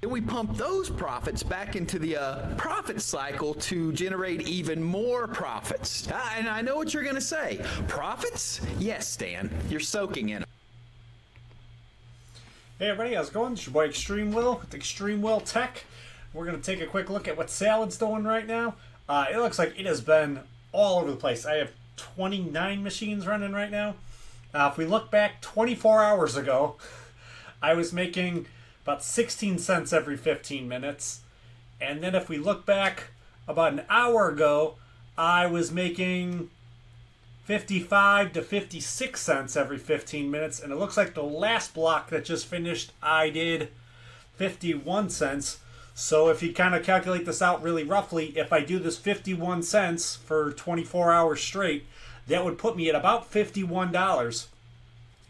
Then we pump those profits back into the profit cycle to generate even more profits. And I know what you're going to say. Profits? Yes, Stan. You're soaking in them. Hey everybody, how's it going? It's your boy ExtrmWill with ExtrmWill Tech. We're going to take a quick look at what Salad's doing right now. It looks like it has been all over the place. I have 29 machines running right now. If we look back 24 hours ago, I was making about 16 cents every 15 minutes. And then if we look back about an hour ago, I was making 55 to 56 cents every 15 minutes. And it looks like the last block that just finished, I did 51 cents. So if you kind of calculate this out really roughly, if I do this 51 cents for 24 hours straight, that would put me at about $51.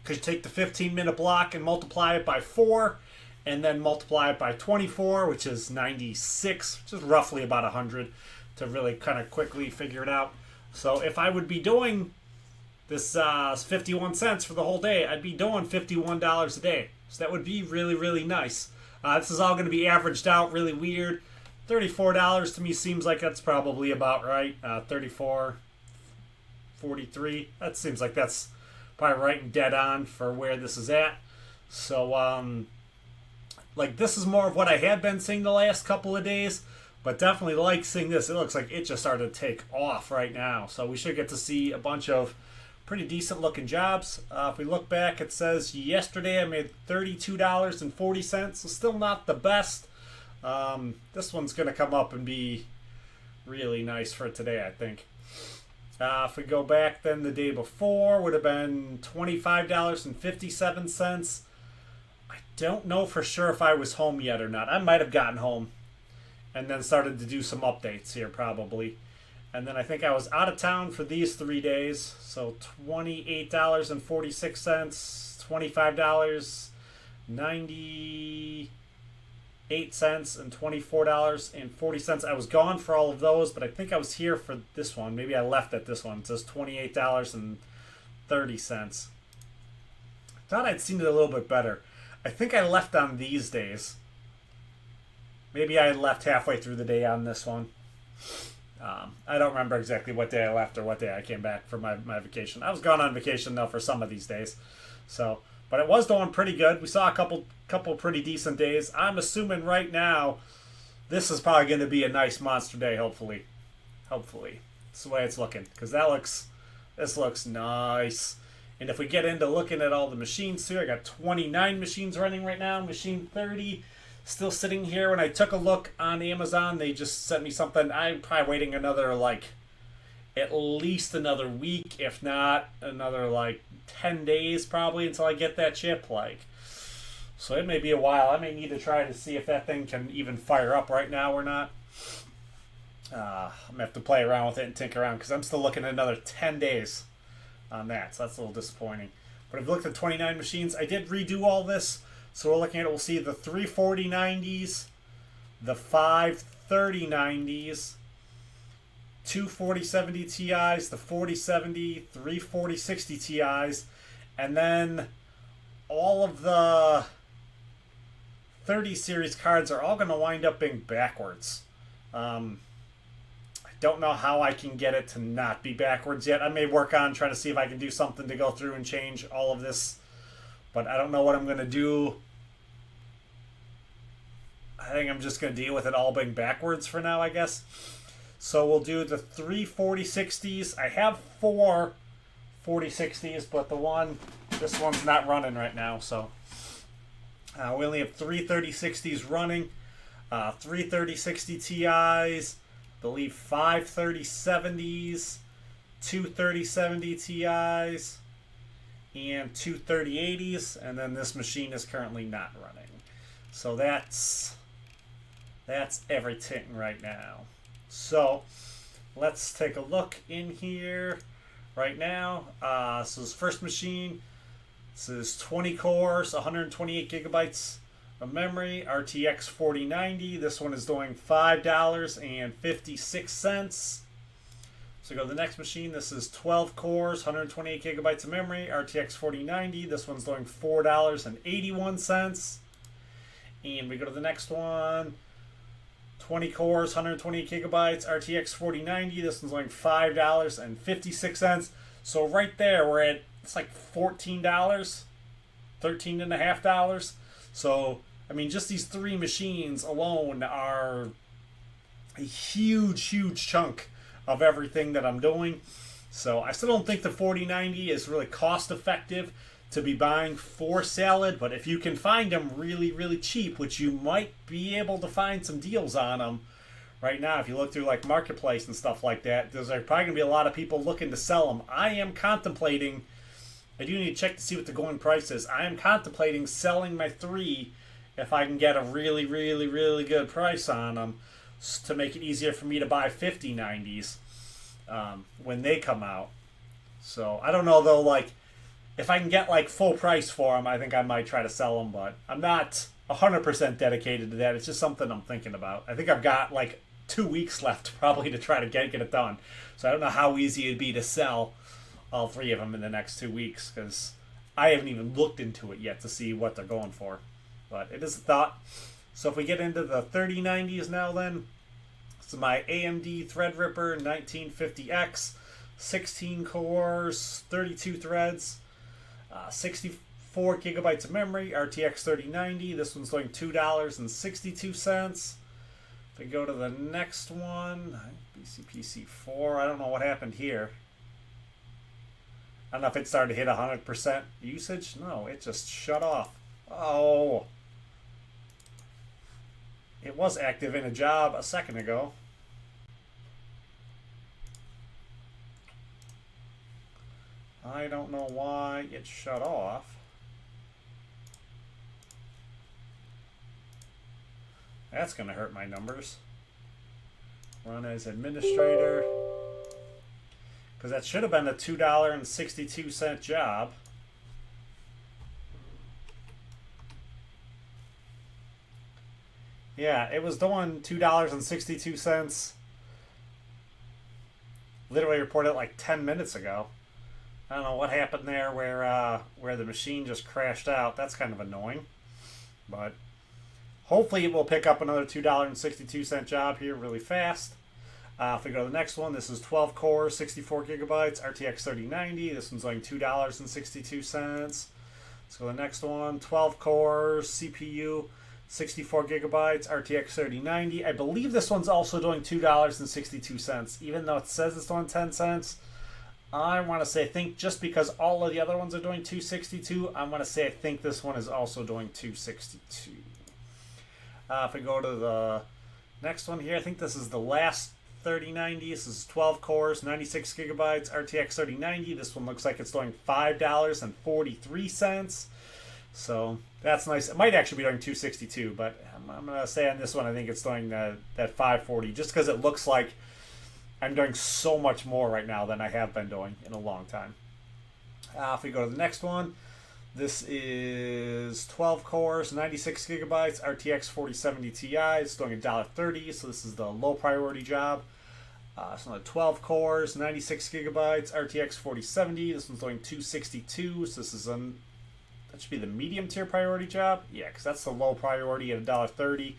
Because you take the 15-minute block and multiply it by 4, and then multiply it by 24, which is 96, which is roughly about 100, to really kind of quickly figure it out. So if I would be doing this 51 cents for the whole day, I'd be doing $51 a day. So that would be really, really nice. This is all going to be averaged out really weird. $34 to me seems like that's probably about right. 34, 43. That seems like that's probably right and dead on for where this is at. So, like, this is more of what I had been seeing the last couple of days, but definitely like seeing this. It looks like it just started to take off right now. So we should get to see a bunch of pretty decent looking jobs. If we look back, it says yesterday I made $32.40, so still not the best. This one's going to come up and be really nice for today, I think. If we go back, then the day before would have been $25.57. I don't know for sure if I was home yet or not. I might have gotten home and then started to do some updates here probably. And then I think I was out of town for these 3 days. So $28.46, $25.98, and $24.40. I was gone for all of those, but I think I was here for this one. Maybe I left at this one. It says $28.30. Thought I'd seen it a little bit better. I think I left on these days. Maybe I left halfway through the day on this one. I don't remember exactly what day I left or what day I came back for my vacation. I was gone on vacation, though, for some of these days. So, but it was doing pretty good. We saw a couple pretty decent days. I'm assuming right now this is probably going to be a nice monster day, hopefully. Hopefully. That's the way it's looking. Because this looks nice. And if we get into looking at all the machines here, I got 29 machines running right now. Machine 30 still sitting here. When I took a look on Amazon, they just sent me something. I'm probably waiting another, like, at least another week, if not another, like, 10 days probably until I get that chip. Like, so it may be a while. I may need to try to see if that thing can even fire up right now or not. I'm going to have to play around with it and tinker around because I'm still looking at another 10 days on that. So that's a little disappointing. But I've looked at 29 machines. I did redo all this. So we're looking at it, we'll see the 34090s, the 53090s, two 4070 Ti's, the 4070, three 4060 Ti's, and then all of the 30 series cards are all going to wind up being backwards. I don't know how I can get it to not be backwards yet. I may work on trying to see if I can do something to go through and change all of this. But I don't know what I'm going to do. I think I'm just going to deal with it all being backwards for now, I guess. So we'll do the three 4060s. I have four 4060s, but this one's not running right now. So we only have three 3060s running. Three 3060 Ti's. I believe five 3070s. Two 3070 Ti's. And two 3080s, and then this machine is currently not running. So that's everything right now. So let's take a look in here right now. So this first machine, this is 20 cores, 128 gigabytes of memory, RTX 4090. This one is doing $5.56. So go to the next machine. This is 12 cores, 128 gigabytes of memory, RTX 4090. This one's doing $4.81. And we go to the next one. 20 cores, 128 gigabytes, RTX 4090. This one's like $5.56. So right there, we're at, it's like $14, $13.50. So, I mean, just these three machines alone are a huge, huge chunk of everything that I'm doing. So I still don't think the 4090 is really cost effective to be buying for Salad, but if you can find them really, really cheap, which you might be able to find some deals on them right now, if you look through like Marketplace and stuff like that, there's probably going to be a lot of people looking to sell them. I am contemplating, I do need to check to see what the going price is. I am contemplating selling my three if I can get a really, really, really good price on them to make it easier for me to buy 5090s when they come out. So I don't know though, like if I can get like full price for them, I think I might try to sell them, but I'm not 100% dedicated to that. It's just something I'm thinking about. I think I've got like 2 weeks left probably to try to get it done. So I don't know how easy it'd be to sell all three of them in the next 2 weeks because I haven't even looked into it yet to see what they're going for. But it is a thought. So if we get into the 3090s now then, so my AMD Threadripper 1950X, 16 cores, 32 threads, 64 gigabytes of memory, RTX 3090. This one's doing $2.62. If we go to the next one, BCPC4, I don't know what happened here. I don't know if it started to hit 100% usage. No, it just shut off. Oh. It was active in a job a second ago. I don't know why it shut off. That's going to hurt my numbers. Run as administrator. Because that should have been a $2.62 job. Yeah, it was doing $2.62. Literally reported like 10 minutes ago. I don't know what happened there where the machine just crashed out. That's kind of annoying. But hopefully it will pick up another $2.62 job here really fast. If we go to the next one, this is 12 cores, 64 gigabytes, RTX 3090. This one's like $2.62. Let's go to the next one, 12 cores, CPU, 64 gigabytes, RTX 3090. I believe this one's also doing $2.62, even though it says it's doing 10 cents. I want to say, I think just because all of the other ones are doing $2.62, I want to say I think this one is also doing $2.62. If we go to the next one here, I think this is the last 3090. This is 12 cores, 96 gigabytes, RTX 3090. This one looks like it's doing $5.43. So that's nice. It might actually be doing $2.62, but I'm going to say on this one, I think it's doing that $5.40 just because it looks like I'm doing so much more right now than I have been doing in a long time. If we go to the next one, this is 12 cores, 96 gigabytes, RTX 4070 Ti. It's doing $1.30, so this is the low priority job. So 12 cores, 96 gigabytes, RTX 4070. This one's doing $2.62, so this is that should be the medium tier priority job. Yeah, because that's the low priority at $1.30.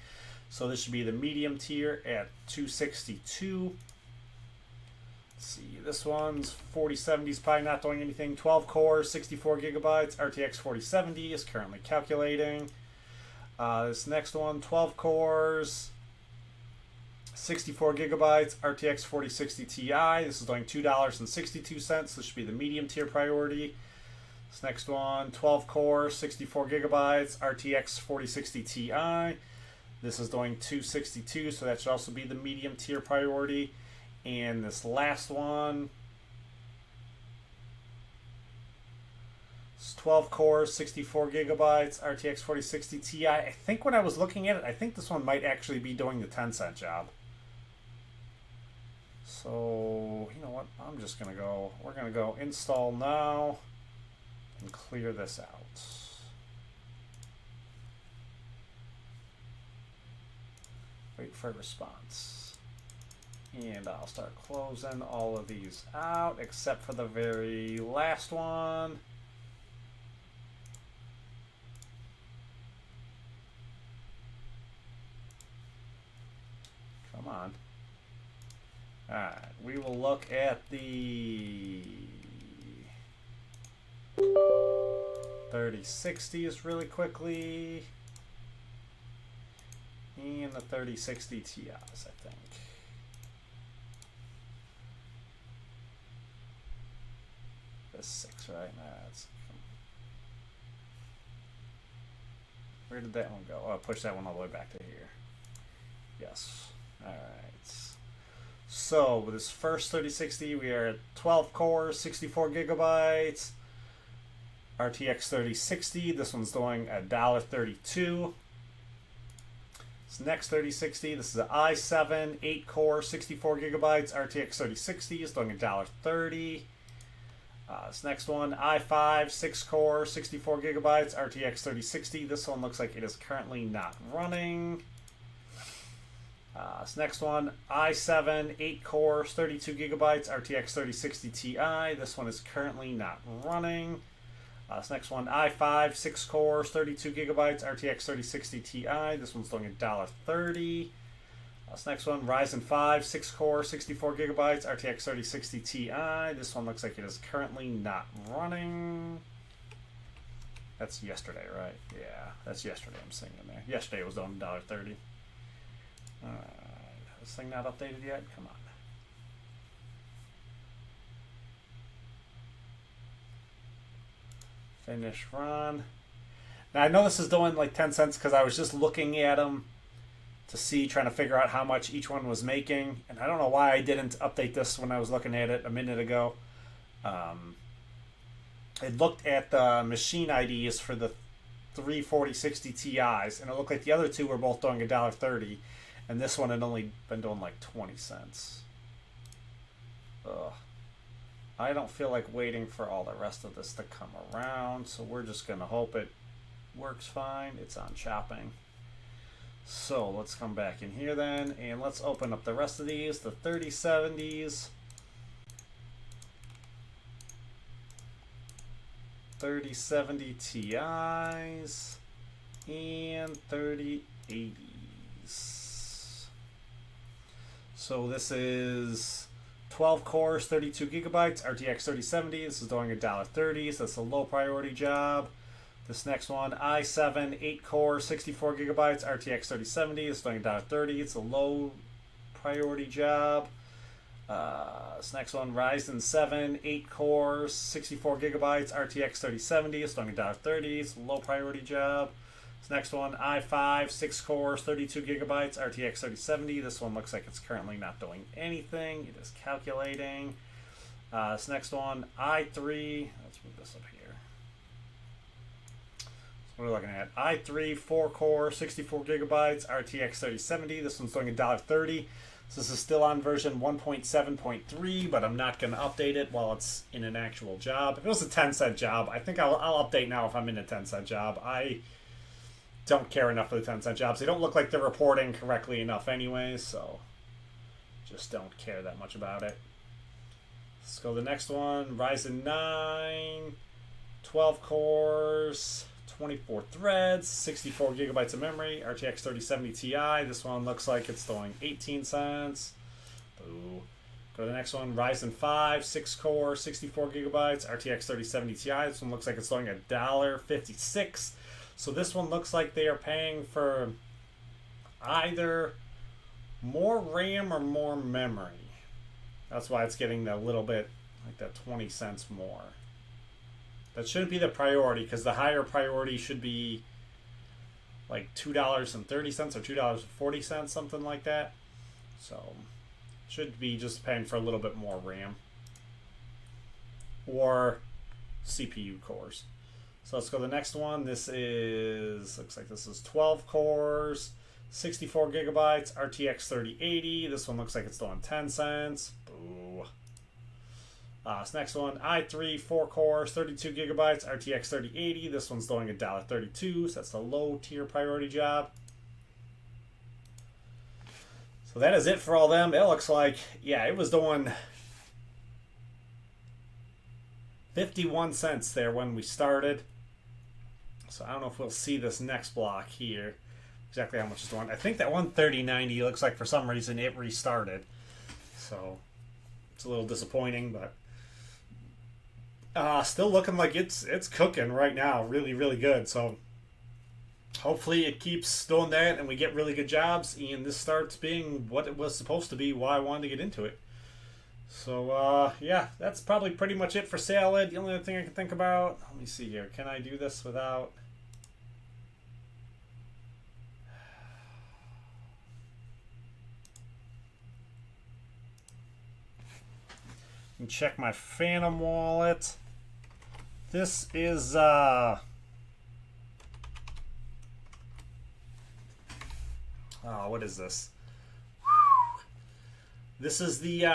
So this should be the medium tier at $2.62. See, this one's 4070 is probably not doing anything. 12 cores, 64 gigabytes, RTX 4070 is currently calculating. This next one, 12 cores, 64 gigabytes, RTX 4060 Ti. This is doing $2.62. This should be the medium tier priority. This next one, 12 cores, 64 gigabytes, RTX 4060 Ti. This is doing $2.62, so that should also be the medium tier priority. And this last one, it's 12 cores, 64 gigabytes, RTX 4060 Ti. I think when I was looking at it, I think this one might actually be doing the 10-cent job. So, you know what? I'm just going to go, we're going to go install now and clear this out. Wait for a response. And I'll start closing all of these out, except for the very last one. on. Alright, we will look at the 3060s really quickly. And the 3060 Ti's, I think. That's 6, right? Where did that one go? Oh, I pushed that one all the way back to here. Yes. Alright. So, with this first 3060, we are at 12 cores, 64 gigabytes. RTX 3060, this one's doing $1.32. This next 3060, this is an i7, 8 core, 64 gigabytes. RTX 3060 is doing $1.30. This next one, i5, 6 core, 64 gigabytes, RTX 3060. This one looks like it is currently not running. This next one, i7, 8 core, 32 gigabytes, RTX 3060 Ti. This one is currently not running. This next one, i5, 6 cores, 32 gigabytes, RTX 3060 Ti. This one's doing $1.30. This next one, Ryzen 5, 6 core, 64 gigabytes, RTX 3060 Ti. This one looks like it is currently not running. That's yesterday, right? Yeah, that's yesterday I'm seeing in there. Yesterday it was doing $1.30. Alright, this thing not updated yet? Come on. Finish run. Now I know this is doing like 10 cents because I was just looking at them to see, trying to figure out how much each one was making. And I don't know why I didn't update this when I was looking at it a minute ago. It looked at the machine IDs for the 4060 Ti's, and it looked like the other two were both doing $1.30, and this one had only been doing like 20 cents. Ugh. I don't feel like waiting for all the rest of this to come around, so we're just going to hope it works fine. It's on chopping. So let's come back in here then, and let's open up the rest of these. The 3070s, 3070 Ti's, and 3080s. So this is 12 cores, 32 gigabytes, RTX 3070. This is doing $1.30, so that's a low priority job. This next one, i7, 8 core, 64 gigabytes, RTX 3070. It's doing $1.30. It's a low priority job. This next one, Ryzen 7, 8 cores, 64 gigabytes, RTX 3070. It's doing $1.30. It's a low priority job. This next one, i5, 6 cores, 32 gigabytes, RTX 3070. This one looks like it's currently not doing anything. It is calculating. This next one, i3. Let's move this up here. We're looking at i3, 4 core, 64 gigabytes, RTX 3070. This one's doing $1.30. So this is still on version 1.7.3, but I'm not going to update it while it's in an actual job. If it was a 10-cent job, I think I'll update now if I'm in a 10-cent job. I don't care enough for the 10-cent jobs. They don't look like they're reporting correctly enough anyway, so just don't care that much about it. Let's go to the next one. Ryzen 9, 12 cores, 24 threads, 64 gigabytes of memory, RTX 3070 Ti. This one looks like it's doing 18 cents. Boo. Go to the next one, Ryzen 5, 6 core, 64 gigabytes, RTX 3070 Ti. This one looks like it's doing $1.56. So this one looks like they are paying for either more RAM or more memory. That's why it's getting a little bit like that 20 cents more. That shouldn't be the priority, because the higher priority should be like $2.30 or $2.40, something like that. So should be just paying for a little bit more RAM or CPU cores. So let's go to the next one. This is, looks like this is 12 cores, 64 gigabytes, RTX 3080. This one looks like it's doing 10 cents. Boo. This next one, i3, 4 cores, 32 gigabytes, RTX 3080. This one's doing $1.32, so that's the low tier priority job. So that is it for all them. It looks like, yeah, it was doing 51 cents there when we started. So I don't know if we'll see this next block here. exactly how much is the one. I think that 130.90 looks like for some reason it restarted. So it's a little disappointing, but still looking like it's cooking right now. Really, really good. So hopefully it keeps doing that and we get really good jobs and this starts being what it was supposed to be, why I wanted to get into it. So yeah, that's probably pretty much it for Salad. The only other thing I can think about, let me see here. Can I do this without... Check my Phantom wallet. This is oh, what is this? This is the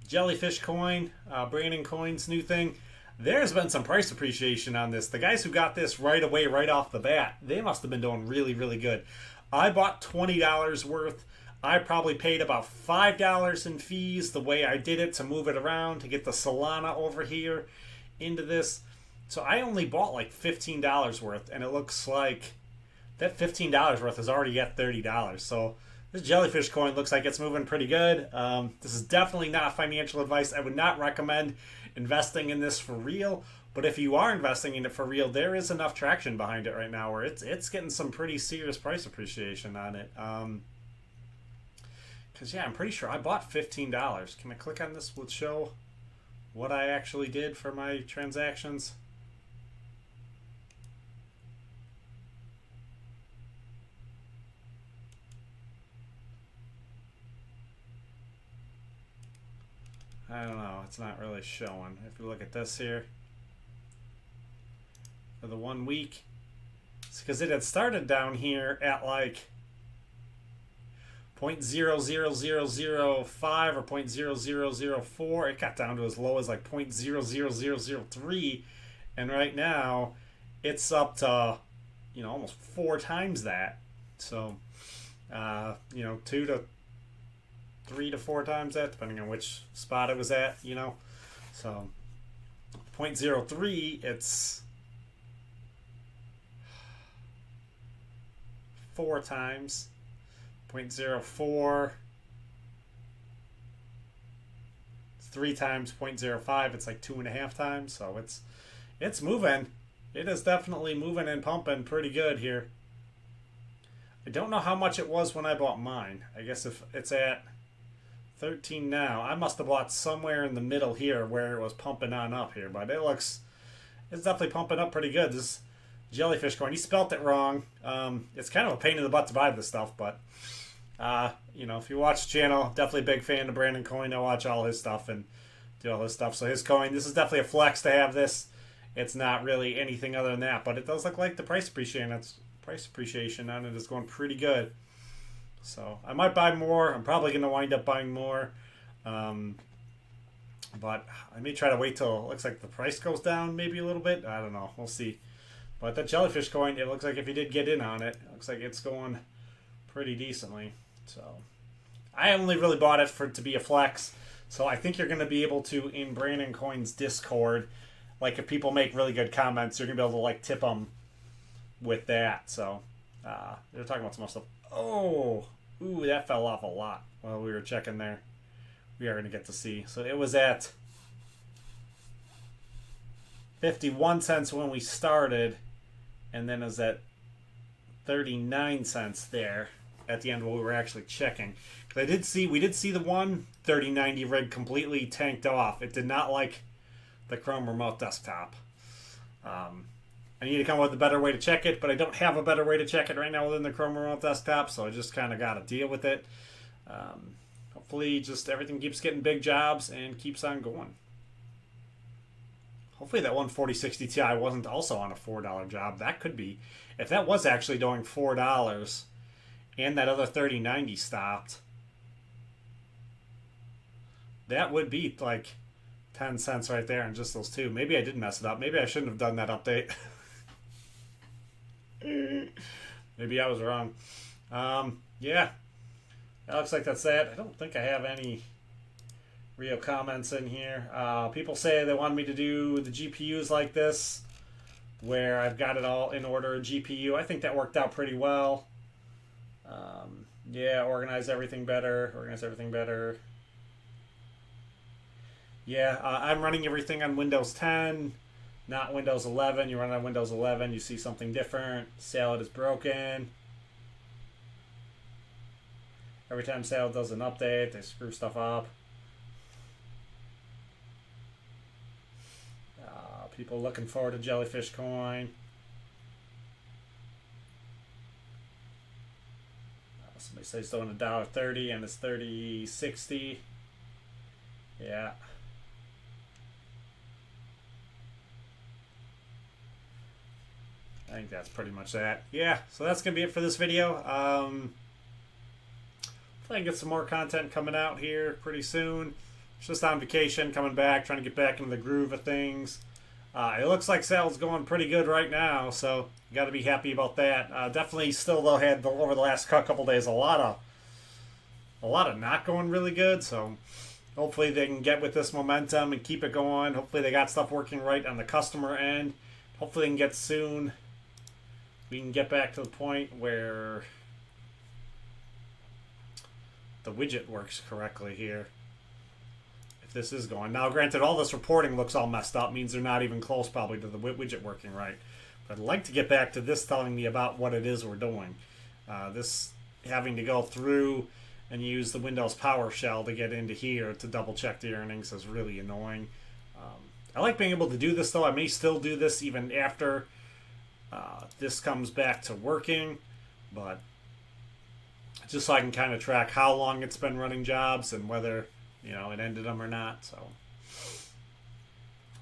Jellyfish coin, Brandon Coin's new thing. There's been some price appreciation on this. The guys who got this right away, right off the bat, they must have been doing really, really good. I bought $20 worth. I probably paid about $5 in fees the way I did it to move it around to get the Solana over here into this. So I only bought like $15 worth, and it looks like that $15 worth is already at $30. So this Jellyfish coin looks like it's moving pretty good. This is definitely not financial advice. I would not recommend investing in this for real. But if you are investing in it for real, there is enough traction behind it right now where it's getting some pretty serious price appreciation on it. Because, yeah, I'm pretty sure I bought $15. Can I click on this? Will it show what I actually did for my transactions? I don't know. It's not really showing. If you look at this here, for the 1 week, it's because it had started down here at like 0.00005 or 0.0004. It got down to as low as like 0.00003, and right now it's up to, you know, almost 4 times that. So you know, 2 to 3 to 4 times that, depending on which spot it was at, you know. So 0.03, it's 4 times. 0.04, it's 3 times. 0.05, it's like 2.5 times. So it's moving. It is definitely moving and pumping pretty good here. I don't know how much it was when I bought mine. I guess if it's at 13 now, I must have bought somewhere in the middle here where it was pumping on up here, but it's definitely pumping up pretty good. This Jellyfish coin, he spelt it wrong. It's kind of a pain in the butt to buy this stuff, but you know, if you watch the channel, definitely a big fan of Brandon Coin. I watch all his stuff and do all his stuff. So his coin, this is definitely a flex to have this. It's not really anything other than that, but it does look like the price appreciation on it is going pretty good. So I might buy more. I'm probably going to wind up buying more. But I may try to wait till it looks like the price goes down maybe a little bit. I don't know. We'll see. But that Jellyfish coin, it looks like if you did get in on it, it looks like it's going pretty decently. So I only really bought it to be a flex. So I think you're going to be able to, in Brandon Coin's Discord, like if people make really good comments, you're going to be able to like tip them with that. So they're talking about some more stuff. Oh, ooh, that fell off a lot while we were checking there. We are going to get to see. So it was at 51 cents when we started, and then it was at 39 cents there at the end when we were actually checking. We did see the one 3090 rig completely tanked off. It did not like the Chrome Remote Desktop. I need to come up with a better way to check it, but I don't have a better way to check it right now within the Chrome Remote Desktop, so I just kind of got to deal with it. Hopefully just everything keeps getting big jobs and keeps on going. Hopefully that 14060 Ti wasn't also on a $4 job. That could be. If that was actually doing $4 and that other 3090 stopped, that would be like 10 cents right there on just those two. Maybe I did mess it up. Maybe I shouldn't have done that update. Maybe I was wrong. Yeah. That looks like that's that. I don't think I have any real comments in here. People say they want me to do the GPUs like this, where I've got it all in order, GPU. I think that worked out pretty well. Yeah, organize everything better. Organize everything better. Yeah, I'm running everything on Windows 10, not Windows 11. You run on Windows 11, you see something different. Salad is broken. Every time Salad does an update, they screw stuff up. People looking forward to Jellyfish coin. Somebody says still in $1.30 and it's $30.60. Yeah. I think that's pretty much that. Yeah, so that's going to be it for this video. Hopefully I can get some more content coming out here pretty soon. Just on vacation, coming back, trying to get back into the groove of things. It looks like sales going pretty good right now, so you got to be happy about that. Definitely still, though, had over the last couple days a lot of not going really good, so hopefully they can get with this momentum and keep it going. Hopefully they got stuff working right on the customer end. Hopefully they can get soon. We can get back to the point where the widget works correctly here. If this is going. Now, granted, all this reporting looks all messed up. Means they're not even close probably to the widget working right. But I'd like to get back to this telling me about what it is we're doing. This having to go through and use the Windows PowerShell to get into here to double check the earnings is really annoying. I like being able to do this, though. I may still do this even after this comes back to working, but just so I can kind of track how long it's been running jobs and whether, you know, it ended them or not. So,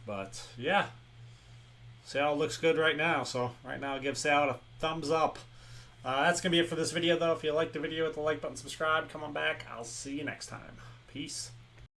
but yeah, Sal looks good right now. So right now, I'll give Sal a thumbs up. That's gonna be it for this video, though. If you liked the video, hit the like button, subscribe, come on back. I'll see you next time. Peace.